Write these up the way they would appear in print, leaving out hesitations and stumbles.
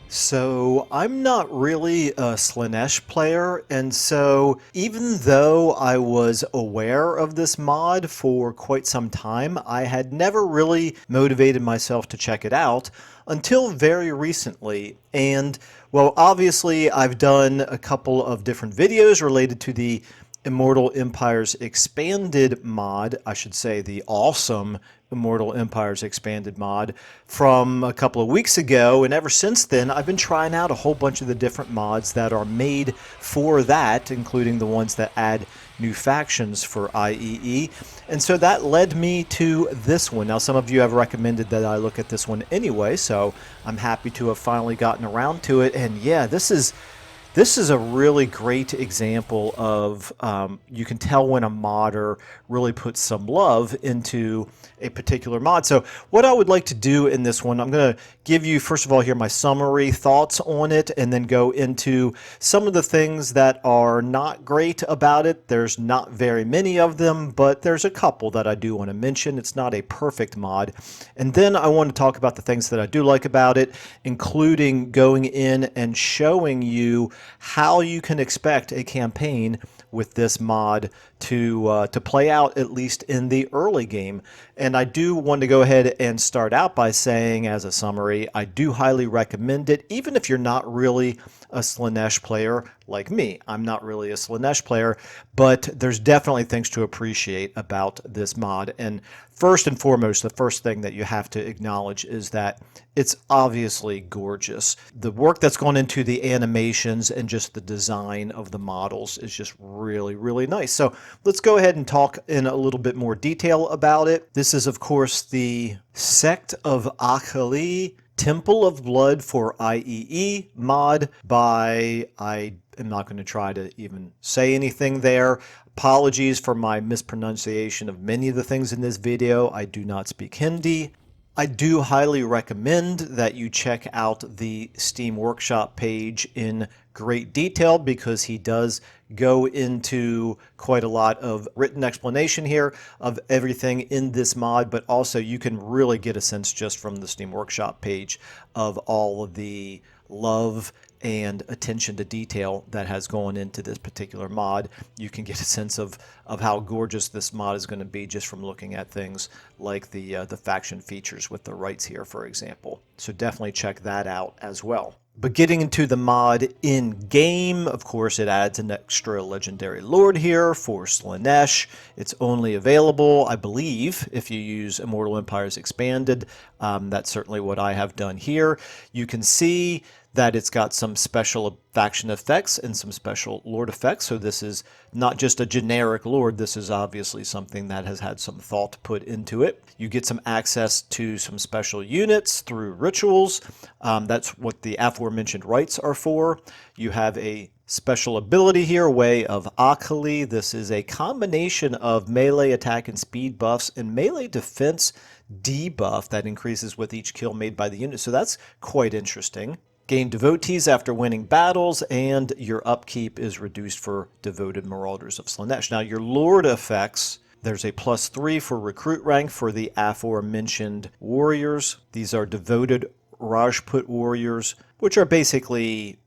So I'm not really a Slanesh player, and so even though I was aware of this mod for quite some time, I had never really motivated myself to check it out until very recently. And well, obviously I've done a couple of different videos related to the Immortal Empires Expanded mod, I should say the awesome Immortal Empires Expanded mod from a couple of weeks ago. And ever since then, I've been trying out a whole bunch of the different mods that are made for that, including the ones that add new factions for IEE. And so that led me to this one. Now, some of you have recommended that I look at this one anyway, so I'm happy to have finally gotten around to it. And yeah, this is a really great example of you can tell when a modder really puts some love into a particular mod. So what I would like to do in this one, I'm going to give you, first of all, here my summary thoughts on it, and then go into some of the things that are not great about it. There's not very many of them, but there's a couple that I do want to mention. It's not a perfect mod. And then I want to talk about the things that I do like about it, including going in and showing you how you can expect a campaign with this mod to play out, at least in the early game. And I do want to go ahead and start out by saying, as a summary, I do highly recommend it, even if you're not really a Slanesh player like me. I'm not really a Slanesh player, but there's definitely things to appreciate about this mod. And first and foremost, the first thing that you have to acknowledge is that it's obviously gorgeous. The work that's gone into the animations and just the design of the models is just really, really nice. So let's go ahead and talk in a little bit more detail about it. This is, of course, the Sect of Akali Temple of Blood for IEE mod by, I am not going to try to even say anything there. Apologies for my mispronunciation of many of the things in this video. I do not speak Hindi. I do highly recommend that you check out the Steam Workshop page in great detail, because he does go into quite a lot of written explanation here of everything in this mod, but also you can really get a sense just from the Steam Workshop page of all of the love and attention to detail that has gone into this particular mod. You can get a sense of how gorgeous this mod is going to be just from looking at things like the faction features with the rights here, for example. So definitely check that out as well. But getting into the mod in-game, of course, it adds an extra legendary lord here for Slanesh. It's only available, I believe, if you use Immortal Empires Expanded. That's certainly what I have done here. You can see that it's got some special faction effects and some special lord effects. So this is not just a generic lord. This is obviously something that has had some thought put into it. You get some access to some special units through rituals. That's what the aforementioned rights are for. You have a special ability here, Way of Akali. This is a combination of melee attack and speed buffs and melee defense debuff that increases with each kill made by the unit. So that's quite interesting. Gain devotees after winning battles, and your upkeep is reduced for devoted marauders of Slanesh. Now, your lord effects, there's a +3 for recruit rank for the aforementioned warriors. These are devoted Rajput warriors, which are basically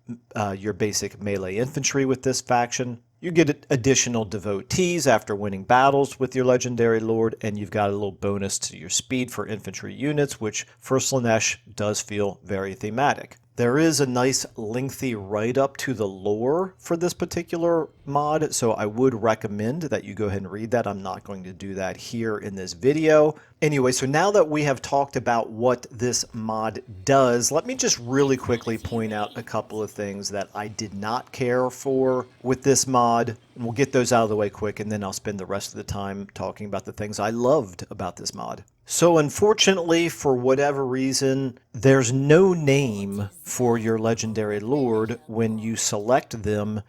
your basic melee infantry with this faction. You get additional devotees after winning battles with your legendary lord, and you've got a little bonus to your speed for infantry units, which for Slanesh does feel very thematic. There is a nice lengthy write-up to the lore for this particular mod, so I would recommend that you go ahead and read that. I'm not going to do that here in this video. Anyway, so now that we have talked about what this mod does, let me just really quickly point out a couple of things that I did not care for with this mod. And we'll get those out of the way quick, and then I'll spend the rest of the time talking about the things I loved about this mod. So unfortunately, for whatever reason, there's no name for your legendary lord when you select them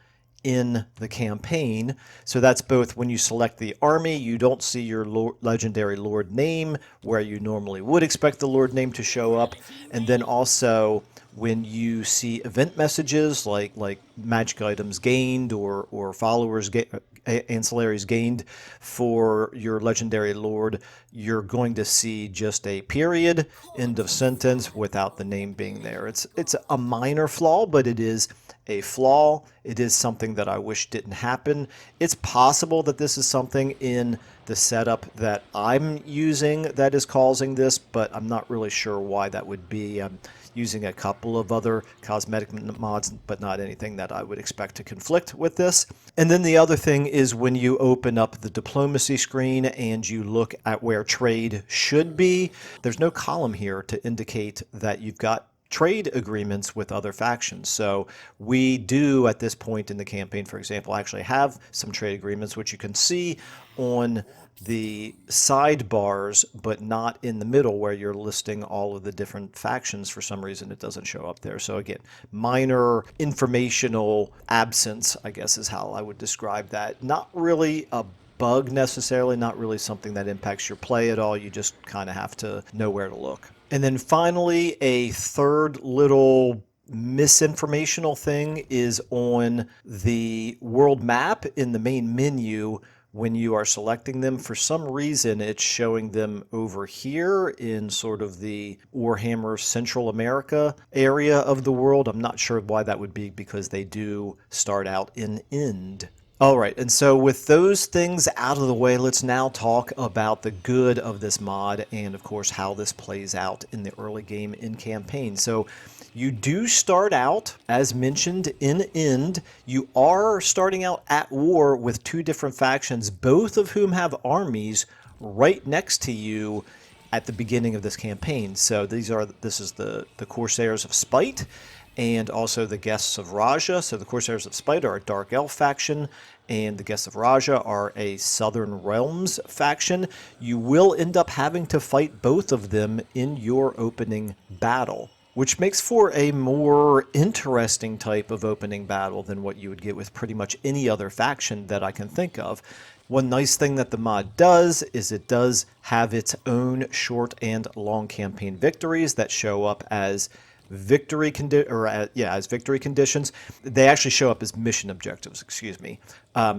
in the campaign. So that's both when you select the army, you don't see your legendary lord name where you normally would expect the lord name to show up, and then also when you see event messages like magic items gained or followers ancillaries gained for your legendary lord, you're going to see just a period, end of sentence, without the name being there. It's a minor flaw, but it is a flaw. It is something that I wish didn't happen. It's possible that this is something in the setup that I'm using that is causing this, but I'm not really sure why that would be. I'm using a couple of other cosmetic mods, but not anything that I would expect to conflict with this. And then the other thing is when you open up the diplomacy screen and you look at where trade should be, there's no column here to indicate that you've got trade agreements with other factions. So we do, at this point in the campaign, for example, actually have some trade agreements, which you can see on the sidebars, but not in the middle where you're listing all of the different factions. For some reason, it doesn't show up there. So again, minor informational absence, I guess is how I would describe that. Not really a bug necessarily, not really something that impacts your play at all. You just kind of have to know where to look. And then finally, a third little misinformational thing is on the world map in the main menu. When you are selecting them, for some reason, it's showing them over here in sort of the Warhammer Central America area of the world. I'm not sure why that would be, because they do start out in end. All right, and so with those things out of the way, let's now talk about the good of this mod and, of course, how this plays out in the early game in campaign. So you do start out, as mentioned, in end. You are starting out at war with two different factions, both of whom have armies right next to you at the beginning of this campaign. So this is the Corsairs of Spite and also the Guests of Raja. So the Corsairs of Spite are a Dark Elf faction, and the Guests of Raja are a Southern Realms faction. You will end up having to fight both of them in your opening battle, which makes for a more interesting type of opening battle than what you would get with pretty much any other faction that I can think of. One nice thing that the mod does is it does have its own short and long campaign victories that show up as victory as victory conditions. They actually show up as mission objectives, excuse me.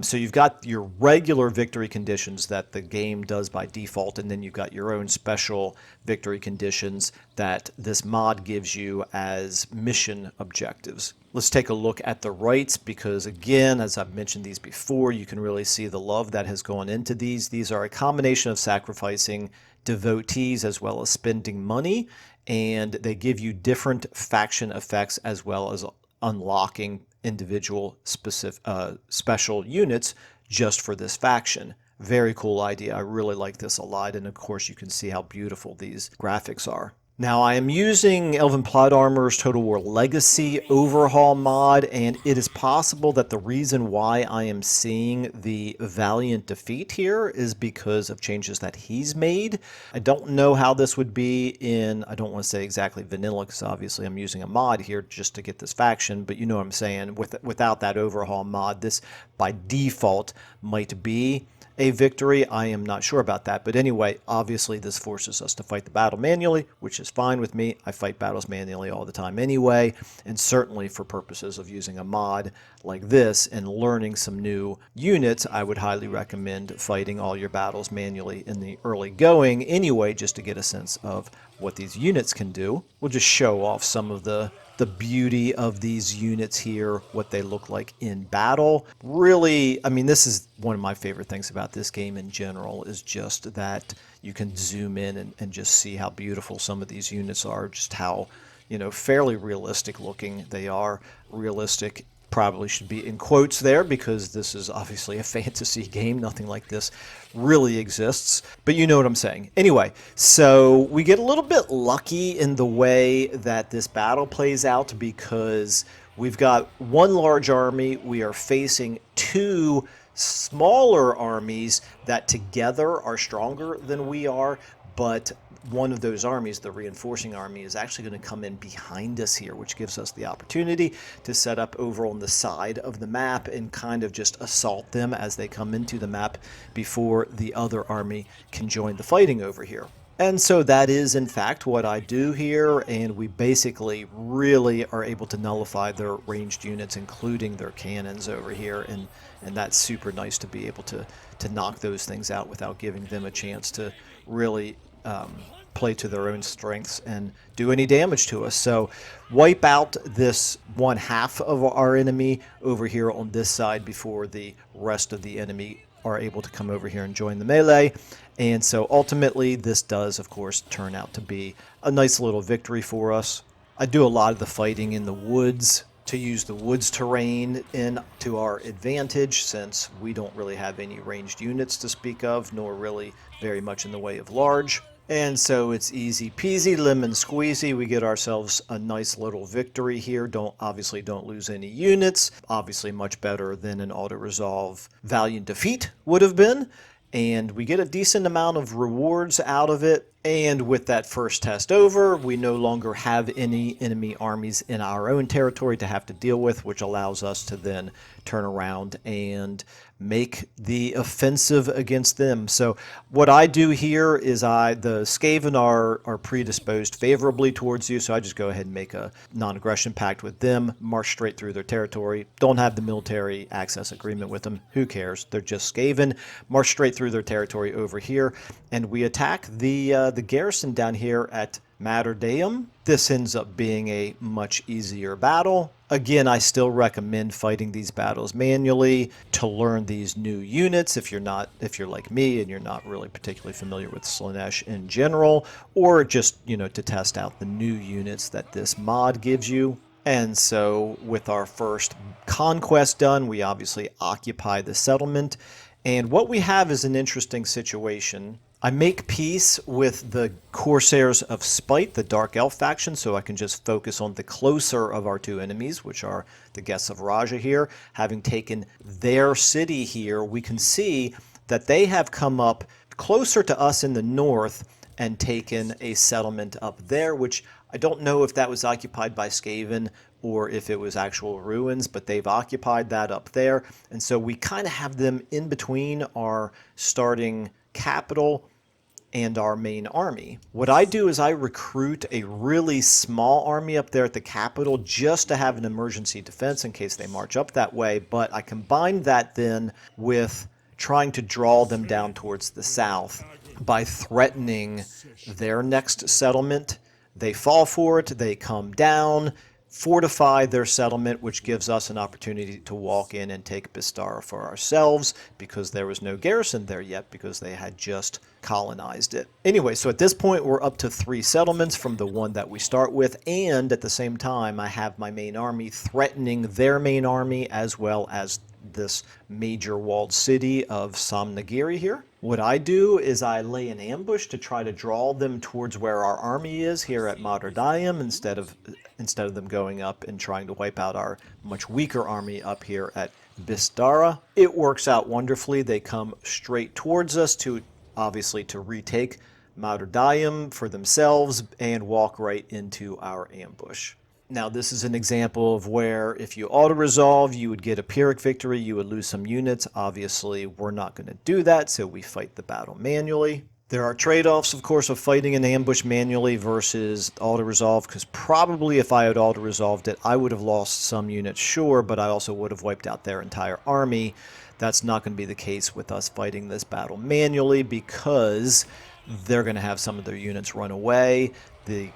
So you've got your regular victory conditions that the game does by default, and then you've got your own special victory conditions that this mod gives you as mission objectives. Let's take a look at the rights, because again, as I've mentioned these before, you can really see the love that has gone into these. These are a combination of sacrificing devotees as well as spending money, and they give you different faction effects as well as unlocking individual special units just for this faction. Very cool idea. I really like this a lot, and of course you can see how beautiful these graphics are. Now, I am using Elven Plot Armor's Total War Legacy Overhaul mod, and it is possible that the reason why I am seeing the Valiant defeat here is because of changes that he's made. I don't know how this would be in, I don't want to say exactly vanilla, because obviously I'm using a mod here just to get this faction, but you know what I'm saying. Without that overhaul mod, this by default might be a victory. I am not sure about that, but anyway, obviously this forces us to fight the battle manually, which is fine with me. I fight battles manually all the time anyway, and certainly for purposes of using a mod like this and learning some new units, I would highly recommend fighting all your battles manually in the early going anyway, just to get a sense of what these units can do. We'll just show off some of the beauty of these units here, what they look like in battle. Really, I mean, this is one of my favorite things about this game in general, is just that you can zoom in and just see how beautiful some of these units are, just how, you know, fairly realistic looking they are. Realistic probably should be in quotes there, because this is obviously a fantasy game. Nothing like this really exists, but you know what I'm saying. Anyway, so we get a little bit lucky in the way that this battle plays out, because we've got one large army. We are facing two smaller armies that together are stronger than we are, but one of those armies, the reinforcing army, is actually going to come in behind us here, which gives us the opportunity to set up over on the side of the map and kind of just assault them as they come into the map before the other army can join the fighting over here. And so that is, in fact, what I do here, and we basically really are able to nullify their ranged units, including their cannons over here, and that's super nice to be able to knock those things out without giving them a chance to really play to their own strengths and do any damage to us. So wipe out this one half of our enemy over here on this side before the rest of the enemy are able to come over here and join the melee. And so ultimately this does, of course, turn out to be a nice little victory for us. I do a lot of the fighting in the woods to use the woods terrain in to our advantage, since we don't really have any ranged units to speak of, nor really very much in the way of large. And so it's easy peasy, lemon squeezy. We get ourselves a nice little victory here. Obviously don't lose any units. Obviously much better than an auto-resolve valiant defeat would have been. And we get a decent amount of rewards out of it. And with that first test over, we no longer have any enemy armies in our own territory to have to deal with, which allows us to then turn around and make the offensive against them. So what I do here is the Skaven are predisposed favorably towards you, so I just go ahead and make a non-aggression pact with them, march straight through their territory, don't have the military access agreement with them, who cares, they're just Skaven, march straight through their territory over here, and we attack the garrison down here at Martyrdom. This ends up being a much easier battle. Again, I still recommend fighting these battles manually to learn these new units if you're like me and you're not really particularly familiar with Slaanesh in general, or just, to test out the new units that this mod gives you. And so with our first conquest done, we obviously occupy the settlement. And what we have is an interesting situation. I make peace with the Corsairs of Spite, the Dark Elf faction, so I can just focus on the closer of our two enemies, which are the Guests of Raja here. Having taken their city here, we can see that they have come up closer to us in the north and taken a settlement up there, which I don't know if that was occupied by Skaven or if it was actual ruins, but they've occupied that up there. And so we kind of have them in between our starting capital and our main army. What I do is I recruit a really small army up there at the capital just to have an emergency defense in case they march up that way, but I combine that then with trying to draw them down towards the south by threatening their next settlement. They fall for it, they come down, fortify their settlement, which gives us an opportunity to walk in and take Bistara for ourselves, because there was no garrison there yet because they had just colonized it. Anyway, so at this point we're up to 3 settlements from the one that we start with, and at the same time I have my main army threatening their main army as well as this major walled city of Samnagiri here. What I do is I lay an ambush to try to draw them towards where our army is here at Martyrdom instead of them going up and trying to wipe out our much weaker army up here at Bistara. It works out wonderfully. They come straight towards us to retake Martyrdom for themselves and walk right into our ambush. Now, this is an example of where if you auto-resolve, you would get a Pyrrhic victory, you would lose some units. Obviously, we're not going to do that, so we fight the battle manually. There are trade-offs, of course, of fighting an ambush manually versus auto-resolve, because probably if I had auto-resolved it, I would have lost some units, sure, but I also would have wiped out their entire army. That's not going to be the case with us fighting this battle manually, because they're going to have some of their units run away. The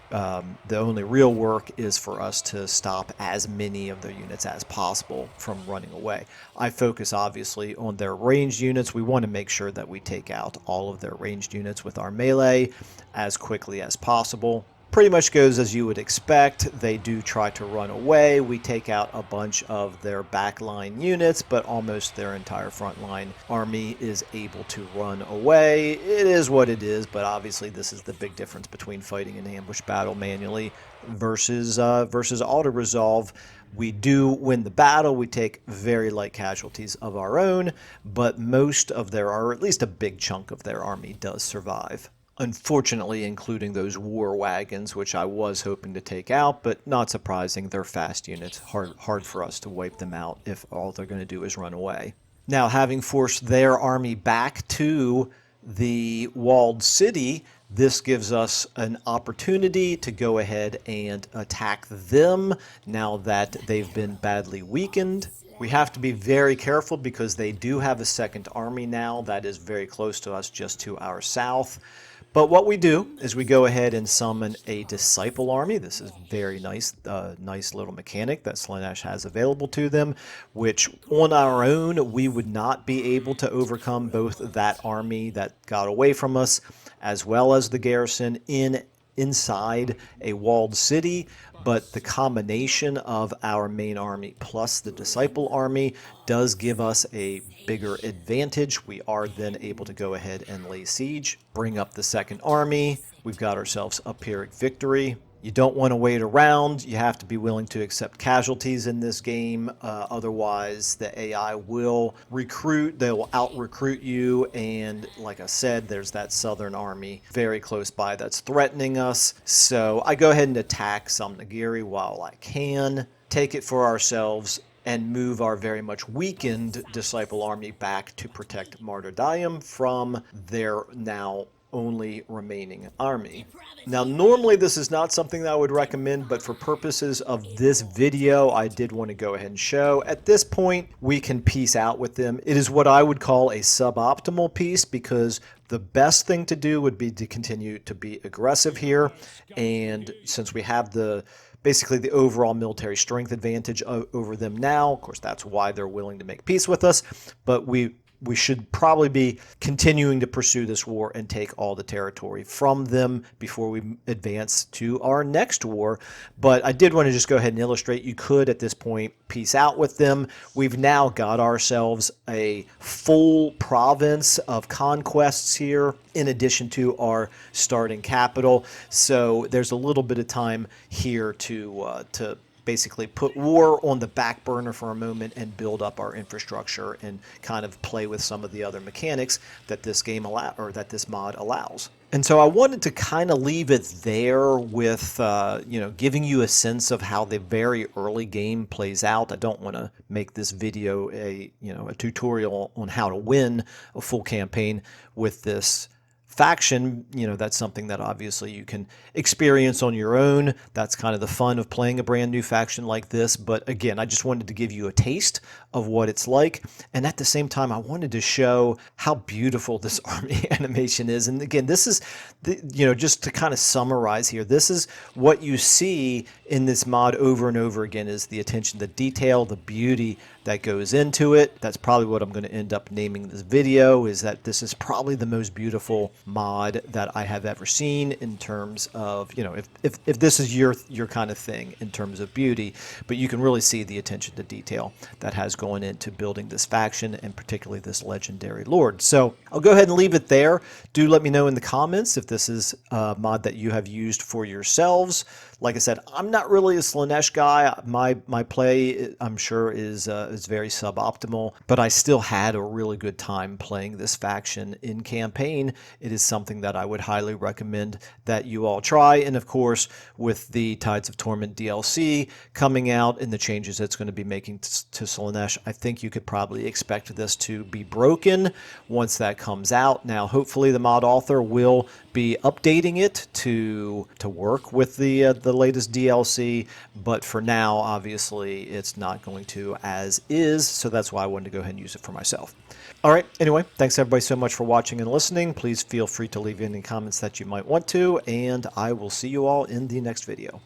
only real work is for us to stop as many of their units as possible from running away. I focus obviously on their ranged units. We want to make sure that we take out all of their ranged units with our melee as quickly as possible. Pretty much goes as you would expect. They do try to run away. We take out a bunch of their backline units, but almost their entire frontline army is able to run away. It is what it is, but obviously this is the big difference between fighting an ambush battle manually versus auto-resolve. We do win the battle. We take very light casualties of our own, but most of or at least a big chunk of their army does survive. Unfortunately, including those war wagons, which I was hoping to take out, but not surprising, they're fast units. Hard for us to wipe them out if all they're going to do is run away. Now, having forced their army back to the walled city, This gives us an opportunity to go ahead and attack them now that they've been badly weakened. We have to be very careful because they do have a second army now that is very close to us, just to our south. But what we do is we go ahead and summon a disciple army. This is very nice, nice little mechanic that Slaanesh has available to them, which on our own we would not be able to overcome both that army that got away from us as well as the garrison inside a walled city. But the combination of our main army plus the disciple army does give us a bigger advantage. We are then able to go ahead and lay siege, bring up the second army. We've got ourselves a Pyrrhic victory. You don't want to wait around. You have to be willing to accept casualties in this game. Otherwise, the AI will recruit. They will out-recruit you. And like I said, there's that southern army very close by that's threatening us. So I go ahead and attack Samnagiri while I can, take it for ourselves, and move our very much weakened disciple army back to protect Martyrdom from their now only remaining army. Now, normally this is not something that I would recommend, but for purposes of this video, I did want to go ahead and show. At this point, we can peace out with them. It is what I would call a suboptimal peace, because the best thing to do would be to continue to be aggressive here. And since we have basically the overall military strength advantage over them now, of course, that's why they're willing to make peace with us, but we should probably be continuing to pursue this war and take all the territory from them before we advance to our next war. But I did want to just go ahead and illustrate you could at this point peace out with them. We've now got ourselves a full province of conquests here in addition to our starting capital. So there's a little bit of time here to basically put war on the back burner for a moment and build up our infrastructure and kind of play with some of the other mechanics that this game that this mod allows. And so I wanted to kind of leave it there with giving you a sense of how the very early game plays out. I don't want to make this video a tutorial on how to win a full campaign with this faction. That's something that obviously you can experience on your own. That's kind of the fun of playing a brand new faction like this. But again, I just wanted to give you a taste of what it's like. And at the same time, I wanted to show how beautiful this army animation is. And again, this is, just to kind of summarize here, this is what you see in this mod over and over again, is the attention to detail, the beauty that goes into it. That's probably what I'm going to end up naming this video, is that this is probably the most beautiful mod that I have ever seen in terms of, if this is your kind of thing in terms of beauty. But you can really see the attention to detail that has gone into building this faction, and particularly this legendary lord. So I'll go ahead and leave it there. Do let me know in the comments if this is a mod that you have used for yourselves. Like I said, I'm not really a Slaanesh guy. My play, I'm sure, is very suboptimal, but I still had a really good time playing this faction in campaign. It is something that I would highly recommend that you all try. And of course, with the Tides of Torment DLC coming out and the changes it's going to be making to Slaanesh, I think you could probably expect this to be broken once that comes out. Now, hopefully the mod author will be updating it to work with the latest DLC, but for now, obviously, it's not going to as is, so that's why I wanted to go ahead and use it for myself. All right, anyway, thanks everybody so much for watching and listening. Please feel free to leave any comments that you might want to, and I will see you all in the next video.